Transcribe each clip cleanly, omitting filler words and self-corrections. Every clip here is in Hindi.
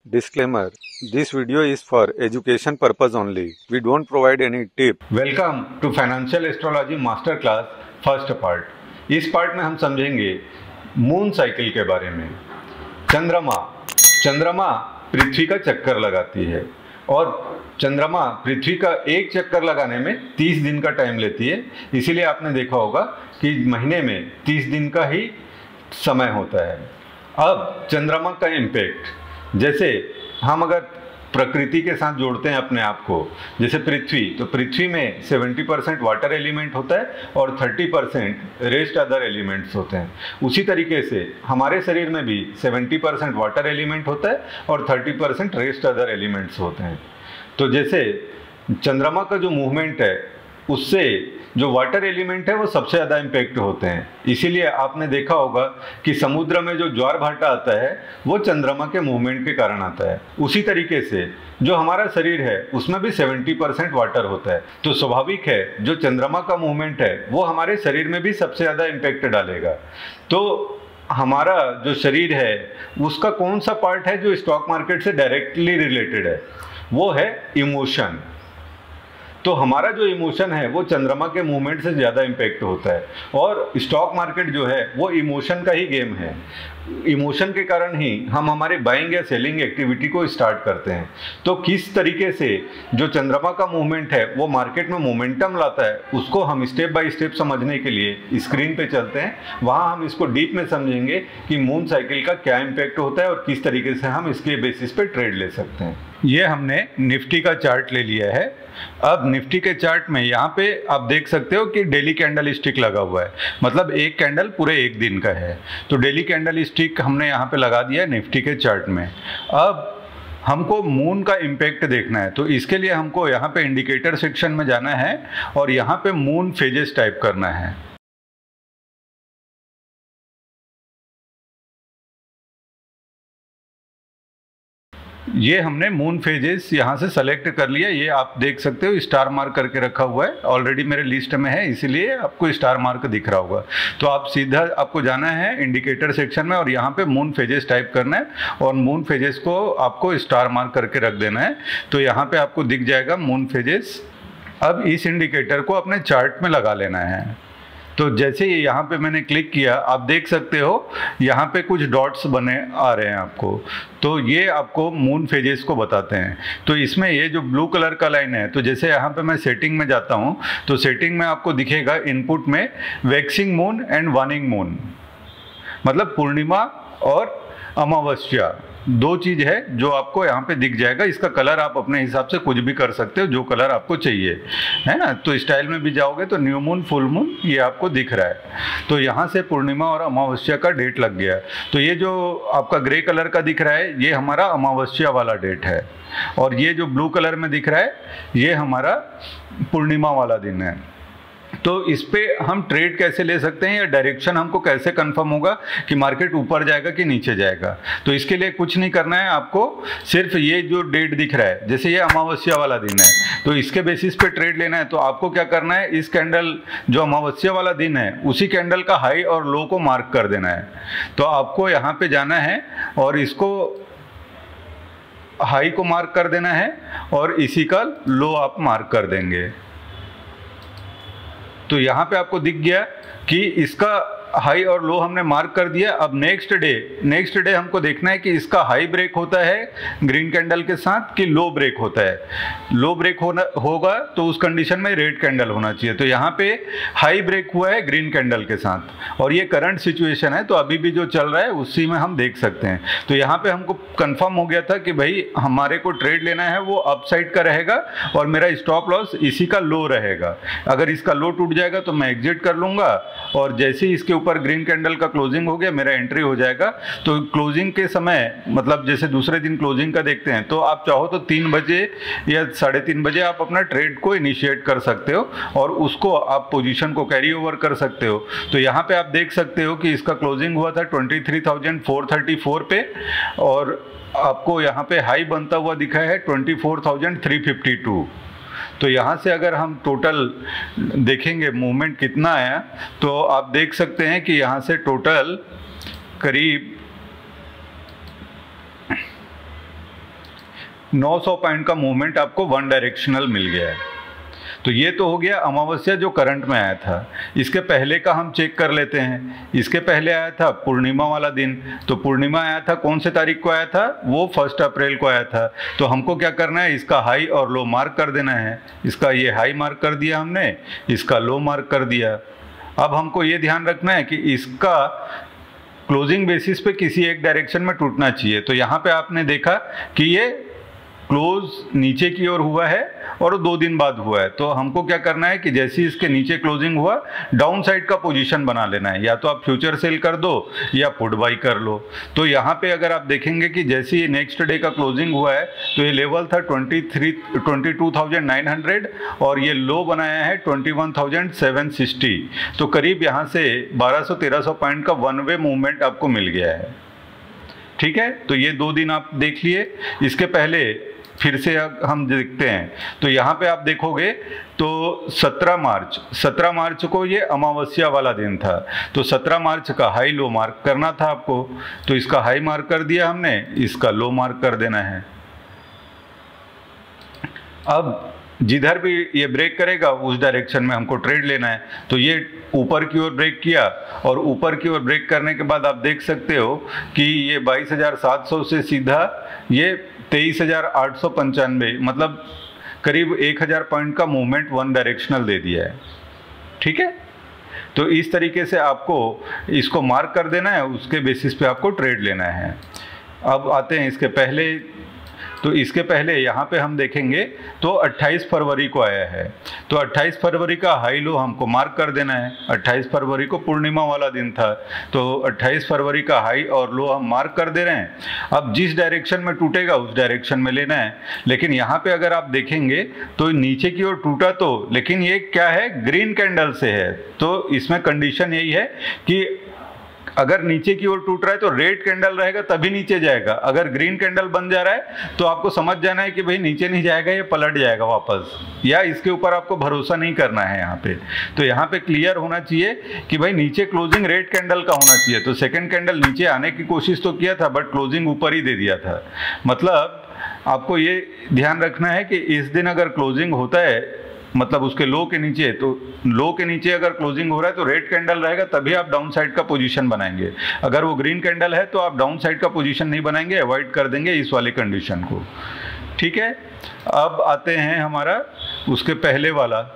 Disclaimer: This video is for education purpose only. We don't provide any tip. Welcome to financial astrology master class first part. इस पार्ट में हम समझेंगे मून साइकिल के बारे में। चंद्रमा पृथ्वी का चक्कर लगाती है और चंद्रमा पृथ्वी का एक चक्कर लगाने में 30 दिन का टाइम लेती है। इसीलिए आपने देखा होगा कि महीने में 30 दिन का ही समय होता है। अब चंद्रमा का इम्पैक्ट, जैसे हम अगर प्रकृति के साथ जोड़ते हैं अपने आप को, जैसे पृथ्वी, तो पृथ्वी में 70% वाटर एलिमेंट होता है और 30% रेस्ट अदर एलिमेंट्स होते हैं। उसी तरीके से हमारे शरीर में भी 70% वाटर एलिमेंट होता है और 30% रेस्ट अदर एलिमेंट्स होते हैं। तो जैसे चंद्रमा का जो मूवमेंट है उससे जो वाटर एलिमेंट है वो सबसे ज़्यादा इम्पैक्ट होते हैं। इसीलिए आपने देखा होगा कि समुद्र में जो ज्वार भाटा आता है वो चंद्रमा के मूवमेंट के कारण आता है। उसी तरीके से जो हमारा शरीर है उसमें भी 70% वाटर होता है। तो स्वाभाविक है जो चंद्रमा का मूवमेंट है वो हमारे शरीर में भी सबसे ज़्यादा इम्पैक्ट डालेगा। तो हमारा जो शरीर है उसका कौन सा पार्ट है जो स्टॉक मार्केट से डायरेक्टली रिलेटेड है, वो है इमोशन। तो हमारा जो इमोशन है वो चंद्रमा के मूवमेंट से ज़्यादा इम्पैक्ट होता है और स्टॉक मार्केट जो है वो इमोशन का ही गेम है। इमोशन के कारण ही हम हमारे बाइंग या सेलिंग एक्टिविटी को स्टार्ट करते हैं। तो किस तरीके से जो चंद्रमा का मूवमेंट है वो मार्केट में मोमेंटम लाता है, उसको हम स्टेप बाय स्टेप समझने के लिए स्क्रीन पे चलते हैं। वहाँ हम इसको डीप में समझेंगे कि मून साइकिल का क्या इम्पैक्ट होता है और किस तरीके से हम इसके बेसिस पे ट्रेड ले सकते हैं। ये हमने निफ्टी का चार्ट ले लिया है। अब निफ्टी के चार्ट में यहाँ पे आप देख सकते हो कि डेली कैंडल स्टिक लगा हुआ है, मतलब एक कैंडल पूरे एक दिन का है। तो डेली कैंडल स्टिक हमने यहाँ पे लगा दिया है निफ्टी के चार्ट में। अब हमको मून का इम्पैक्ट देखना है, तो इसके लिए हमको यहाँ पे इंडिकेटर सेक्शन में जाना है और यहाँ पे मून फेजेस टाइप करना है। ये हमने मून फेजेस यहाँ से सेलेक्ट कर लिया। ये आप देख सकते हो स्टार मार्क करके रखा हुआ है, ऑलरेडी मेरे लिस्ट में है, इसीलिए आपको स्टार मार्क दिख रहा होगा। तो आप सीधा आपको जाना है इंडिकेटर सेक्शन में और यहाँ पे मून फेजेस टाइप करना है और मून फेजेस को आपको स्टार मार्क करके रख देना है। तो यहाँ पे आपको दिख जाएगा मून फेजेस। अब इस इंडिकेटर को अपने चार्ट में लगा लेना है। तो जैसे ही यहाँ पे मैंने क्लिक किया, आप देख सकते हो यहाँ पे कुछ डॉट्स बने आ रहे हैं आपको। तो ये आपको मून फेजेस को बताते हैं। तो इसमें ये जो ब्लू कलर का लाइन है, तो जैसे यहाँ पे मैं सेटिंग में जाता हूँ तो सेटिंग में आपको दिखेगा इनपुट में waxing moon and warning moon, मतलब पूर्णिमा और अमावस्या, दो चीज है जो आपको यहाँ पे दिख जाएगा। इसका कलर आप अपने हिसाब से कुछ भी कर सकते हो, जो कलर आपको चाहिए, है ना। तो स्टाइल में भी जाओगे तो न्यू मून, फुल मून, ये आपको दिख रहा है। तो यहाँ से पूर्णिमा और अमावस्या का डेट लग गया। तो ये जो आपका ग्रे कलर का दिख रहा है ये हमारा अमावस्या वाला डेट है और ये जो ब्लू कलर में दिख रहा है ये हमारा पूर्णिमा वाला दिन है। तो इस पे हम ट्रेड कैसे ले सकते हैं या डायरेक्शन हमको कैसे कंफर्म होगा कि मार्केट ऊपर जाएगा कि नीचे जाएगा। तो इसके लिए कुछ नहीं करना है आपको, सिर्फ ये जो डेट दिख रहा है, जैसे ये अमावस्या वाला दिन है तो इसके बेसिस पे ट्रेड लेना है। तो आपको क्या करना है, इस कैंडल जो अमावस्या वाला दिन है उसी कैंडल का हाई और लो को मार्क कर देना है। तो आपको यहाँ पे जाना है और इसको हाई को मार्क कर देना है और इसी का लो आप मार्क कर देंगे। तो यहाँ पे आपको दिख गया कि इसका हाई और लो हमने मार्क कर दिया। अब नेक्स्ट डे हमको देखना है कि इसका हाई ब्रेक होता है ग्रीन कैंडल के साथ कि लो ब्रेक होता है। लो ब्रेक होगा तो उस कंडीशन में रेड कैंडल होना चाहिए। तो यहाँ पे हाई ब्रेक हुआ है ग्रीन कैंडल के साथ और ये करंट सिचुएशन है, तो अभी भी जो चल रहा है उसी में हम देख सकते हैं। तो यहाँ पे हमको कंफर्म हो गया था कि भाई हमारे को ट्रेड लेना है वो अप साइड का रहेगा और मेरा स्टॉप लॉस इसी का लो रहेगा। अगर इसका लो टूट जाएगा तो मैं एग्जिट कर लूँगा और जैसे ही इसके ऊपर ग्रीन कैंडल का क्लोजिंग हो गया मेरा एंट्री हो जाएगा। तो क्लोजिंग के समय, मतलब जैसे दूसरे दिन क्लोजिंग का देखते हैं, तो आप चाहो तो 3 बजे या 3:30 बजे आप अपना ट्रेड को इनिशिएट कर सकते हो और उसको आप पोजीशन को कैरी ओवर कर सकते हो। तो यहाँ पे आप देख सकते हो कि इसका क्लोजिंग हुआ था 23,434 पे और आपको यहाँ पे हाई बनता हुआ दिखा है 24,352। तो यहाँ से अगर हम टोटल देखेंगे मूवमेंट कितना आया, तो आप देख सकते हैं कि यहाँ से टोटल करीब 900 पॉइंट का मूवमेंट आपको वन डायरेक्शनल मिल गया है। तो ये तो हो गया अमावस्या जो करंट में आया था। इसके पहले का हम चेक कर लेते हैं। इसके पहले आया था पूर्णिमा वाला दिन। तो पूर्णिमा आया था कौन से तारीख को आया था? वो 1 अप्रैल को आया था। तो हमको क्या करना है, इसका हाई और लो मार्क कर देना है। इसका ये हाई मार्क कर दिया हमने, इसका लो मार्क कर दिया। अब हमको ये ध्यान रखना है कि इसका क्लोजिंग बेसिस पे किसी एक डायरेक्शन में टूटना चाहिए। तो यहाँ पे आपने देखा कि ये क्लोज नीचे की ओर हुआ है और 2 दिन बाद हुआ है। तो हमको क्या करना है कि जैसे ही इसके नीचे क्लोजिंग हुआ, डाउन साइड का पोजीशन बना लेना है। या तो आप फ्यूचर सेल कर दो या पुट बाई कर लो। तो यहाँ पे अगर आप देखेंगे कि जैसे ही नेक्स्ट डे का क्लोजिंग हुआ है तो ये लेवल था 22,900 और ये लो बनाया है 21,760। तो करीब यहाँ से 1200-1300 पॉइंट का वन वे मूवमेंट आपको मिल गया है। ठीक है, तो ये 2 दिन आप देख लिए। इसके पहले फिर से हम देखते हैं तो यहाँ पे आप देखोगे तो 17 मार्च को ये अमावस्या वाला दिन था। तो 17 मार्च का हाई लो मार्क करना था आपको। तो इसका हाई मार्क कर दिया हमने, इसका लो मार्क कर देना है। अब जिधर भी ये ब्रेक करेगा उस डायरेक्शन में हमको ट्रेड लेना है। तो ये ऊपर की ओर ब्रेक किया और ऊपर की ओर ब्रेक करने के बाद आप देख सकते हो कि ये 22,700 से सीधा ये 23,895, मतलब करीब 1,000 पॉइंट का मूवमेंट वन डायरेक्शनल दे दिया है। ठीक है, तो इस तरीके से आपको इसको मार्क कर देना है, उसके बेसिस पे आपको ट्रेड लेना है। अब आते हैं इसके पहले। तो इसके पहले यहाँ पे हम देखेंगे तो 28 फरवरी को आया है। तो 28 फरवरी का हाई लो हमको मार्क कर देना है। 28 फरवरी को पूर्णिमा वाला दिन था। तो 28 फरवरी का हाई और लो हम मार्क कर दे रहे हैं। अब जिस डायरेक्शन में टूटेगा उस डायरेक्शन में लेना है। लेकिन यहाँ पे अगर आप देखेंगे तो नीचे की ओर टूटा तो, लेकिन ये क्या है, ग्रीन कैंडल से है। तो इसमें कंडीशन यही है कि अगर नीचे की ओर टूट रहा है तो रेड कैंडल रहेगा तभी नीचे जाएगा। अगर ग्रीन कैंडल बन जा रहा है तो आपको समझ जाना है कि भाई नीचे नहीं जाएगा, ये पलट जाएगा वापस, या इसके ऊपर आपको भरोसा नहीं करना है यहाँ पे। तो यहाँ पे क्लियर होना चाहिए कि भाई नीचे क्लोजिंग रेड कैंडल का होना चाहिए। तो सेकेंड कैंडल नीचे आने की कोशिश तो किया था बट क्लोजिंग ऊपर ही दे दिया था। मतलब आपको ये ध्यान रखना है कि इस दिन अगर क्लोजिंग होता है, मतलब उसके लो के नीचे, तो लो के नीचे अगर क्लोजिंग हो रहा है तो रेड कैंडल रहेगा तभी आप डाउन साइड का पोजीशन बनाएंगे। अगर वो ग्रीन कैंडल है तो आप डाउन साइड का पोजीशन नहीं बनाएंगे, अवॉइड कर देंगे इस वाले कंडीशन को। ठीक है, अब आते हैं हमारा उसके पहले वाला।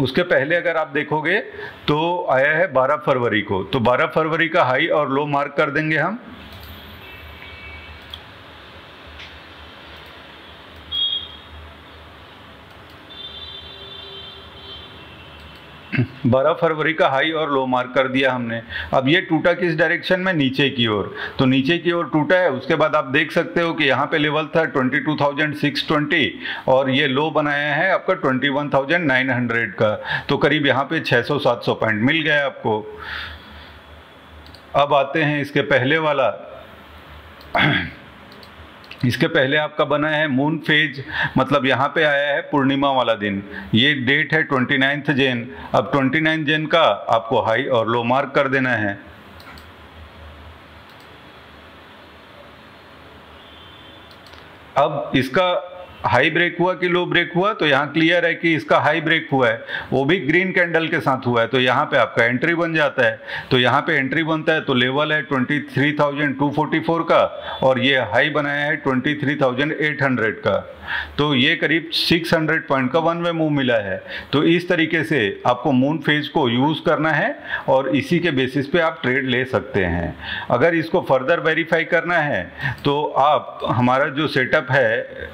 उसके पहले अगर आप देखोगे तो आया है 12 फरवरी को। तो 12 फरवरी का हाई और लो मार्क कर देंगे हम। 12 फरवरी का हाई और लो मार्क कर दिया हमने। अब ये टूटा किस डायरेक्शन में, नीचे की ओर। तो नीचे की ओर टूटा है। उसके बाद आप देख सकते हो कि यहाँ पे लेवल था 22,620 और ये लो बनाया है आपका 21,900 का। तो करीब यहाँ पे 600-700 पॉइंट मिल गया आपको। अब आते हैं इसके पहले वाला। इसके पहले आपका बना है मून फेज, मतलब यहाँ पे आया है पूर्णिमा वाला दिन। ये डेट है 29 जैन। अब 29 जैन का आपको हाई और लो मार्क कर देना है। अब इसका हाई ब्रेक हुआ कि लो ब्रेक हुआ, तो यहाँ क्लियर है कि इसका हाई ब्रेक हुआ है, वो भी ग्रीन कैंडल के साथ हुआ है। तो यहाँ पे आपका एंट्री बन जाता है। तो यहाँ पे एंट्री बनता है तो लेवल है 23,244 का और ये हाई बनाया है 23,800 का। तो ये करीब 600 पॉइंट का वन वे मूव मिला है। तो इस तरीके से आपको मून फेज को यूज़ करना है और इसी के बेसिस पे आप ट्रेड ले सकते हैं। अगर इसको फर्दर वेरीफाई करना है तो आप हमारा जो सेटअप है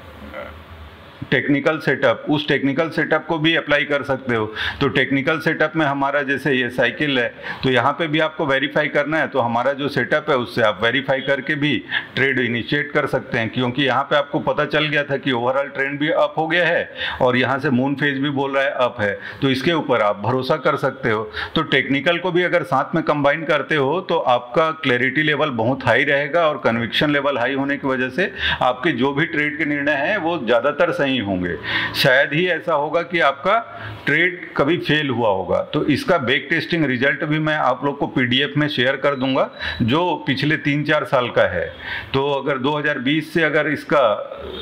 टेक्निकल सेटअप, उस टेक्निकल सेटअप को भी अप्लाई कर सकते हो। तो टेक्निकल सेटअप में हमारा जैसे ये साइकिल है तो यहाँ पे भी आपको वेरीफाई करना है। तो हमारा जो सेटअप है उससे आप वेरीफाई करके भी ट्रेड इनिशिएट कर सकते हैं, क्योंकि यहाँ पे आपको पता चल गया था कि ओवरऑल ट्रेंड भी अप हो गया है और यहाँ से मून फेज भी बोल रहा है अप है। तो इसके ऊपर आप भरोसा कर सकते हो। तो टेक्निकल को भी अगर साथ में कंबाइन करते हो तो आपका क्लैरिटी लेवल बहुत हाई रहेगा और कन्विक्शन लेवल हाई होने की वजह से आपके जो भी ट्रेड के निर्णय हैं वो ज़्यादातर सही सही होंगे। शायद ही ऐसा होगा कि आपका ट्रेड कभी फेल हुआ होगा। तो इसका बैक टेस्टिंग रिजल्ट भी मैं आप लोग को पीडीएफ में शेयर कर दूंगा, जो पिछले 3-4 साल का है। तो अगर 2020 से अगर इसका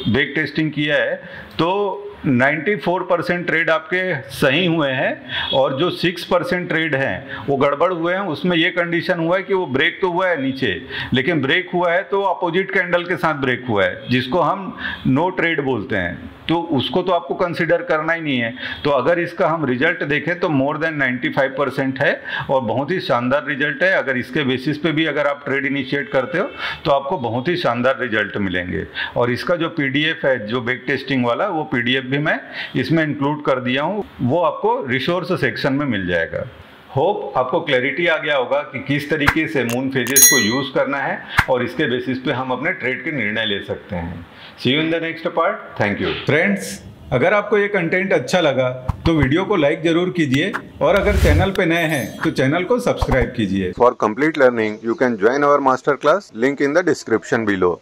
बैक टेस्टिंग किया है तो 94% ट्रेड आपके सही हुए हैं, और जो 6% ट्रेड हैं वो गड़बड़ हुए हैं। उसमें ये कंडीशन हुआ है कि वो ब्रेक तो हुआ है नीचे, लेकिन ब्रेक हुआ है तो अपोजिट कैंडल के साथ ब्रेक हुआ है, जिसको हम नो ट्रेड बोलते हैं। तो उसको तो आपको कंसिडर करना ही नहीं है। तो अगर इसका हम रिजल्ट देखें तो मोर देन 95% है और बहुत ही शानदार रिजल्ट है। अगर इसके बेसिस पे भी अगर आप ट्रेड इनिशिएट करते हो तो आपको बहुत ही शानदार रिजल्ट मिलेंगे। और इसका जो पीडीएफ है, जो बैक टेस्टिंग वाला, वो पीडीएफ भी मैं इसमें इंक्लूड कर दिया हूँ, वो आपको रिसोर्स सेक्शन में मिल जाएगा। होप आपको क्लैरिटी आ गया होगा कि किस तरीके से मून फेजेस को यूज करना है और इसके बेसिस पे हम अपने ट्रेड के निर्णय ले सकते हैं। See you in the next part. Thank you friends, अगर आपको ये कंटेंट अच्छा लगा तो वीडियो को लाइक जरूर कीजिए, और अगर चैनल पे नए हैं तो चैनल को सब्सक्राइब कीजिए। For complete learning, you can join our masterclass. Link in the description below.